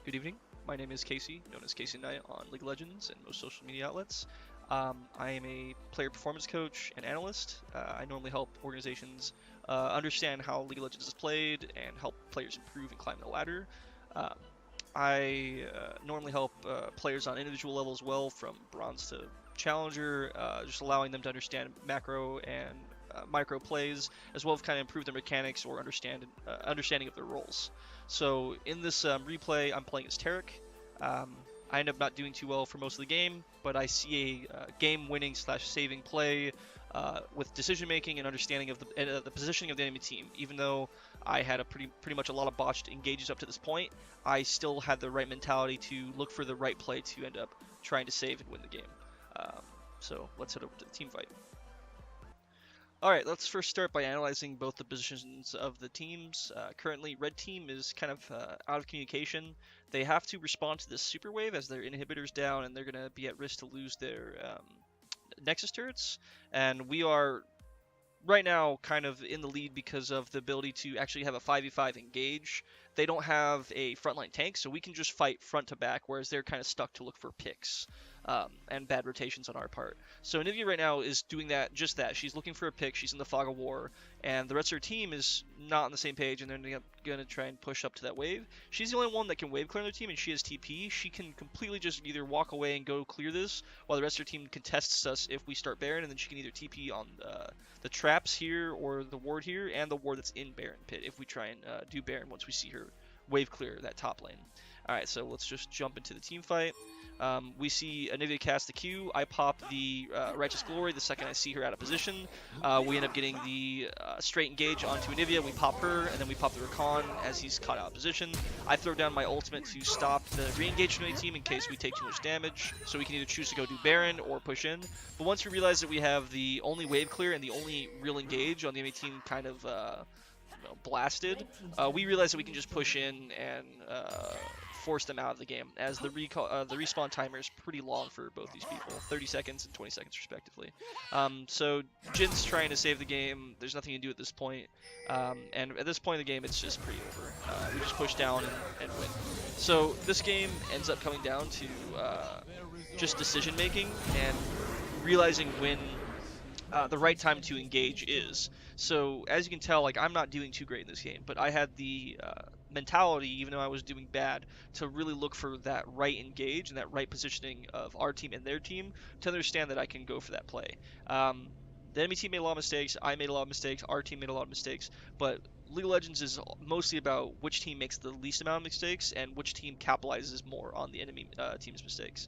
Good evening. My name is Casey, known as Casey Knight on League of Legends and most social media outlets. I am a player performance coach and analyst. I normally help organizations understand how League of Legends is played and help players improve and climb the ladder. Um, I normally help players on individual level as well, from bronze to challenger, just allowing them to understand macro and micro plays, as well as kind of improve their mechanics or understanding of their roles. So in this replay, I'm playing as Taric. Um, I end up not doing too well for most of the game, but I see a game-winning slash saving play with decision making and understanding of the positioning of the enemy team. Even though I had a pretty much a lot of botched engages up to this point, I still had the right mentality to look for the right play to end up trying to save and win the game. Um, so let's head over to the team fight. Alright, let's first start by analyzing both the positions of the teams. Currently, red team is kind of out of communication. They have to respond to this super wave as their inhibitor's down, and they're going to be at risk to lose their Nexus turrets. And we are right now kind of in the lead because of the ability to actually have a 5v5 engage. They don't have a frontline tank, so we can just fight front to back, whereas they're kind of stuck to look for picks and bad rotations on our part. So Anivia right now is doing just that. She's looking for a pick. She's in the fog of war, and the rest of her team is not on the same page, and they're going to try and push up to that wave. She's the only one that can wave clear on their team, and she has TP. She can completely just either walk away and go clear this, while the rest of her team contests us if we start Baron, and then she can either TP on the traps here or the ward here, and the ward that's in Baron Pit if we try and do Baron once we see her wave clear that top lane. Alright, so let's just jump into the team fight. We see Anivia cast the Q. I pop the Righteous Glory the second I see her out of position. We end up getting the straight engage onto Anivia. We pop her, and then we pop the Rakan as he's caught out of position. I throw down my ultimate to stop the re-engage from the team in case we take too much damage. So we can either choose to go do Baron or push in. But once we realize that we have the only wave clear and the only real engage on the enemy team kind of blasted, we realize that we can just push in and force them out of the game, as the respawn timer is pretty long for both these people, 30 seconds and 20 seconds respectively. So Jin's trying to save the game. There's nothing to do at this point, and at this point in the game, it's just pretty over. We just push down and win. So this game ends up coming down to just decision making and realizing when the right time to engage is. So as you can tell, like, I'm not doing too great in this game, but I had the mentality, even though I was doing bad, to really look for that right engage and that right positioning of our team and their team to understand that I can go for that play. The enemy team made a lot of mistakes. I made a lot of mistakes. Our team made a lot of mistakes. But League of Legends is mostly about which team makes the least amount of mistakes and which team capitalizes more on the enemy team's mistakes.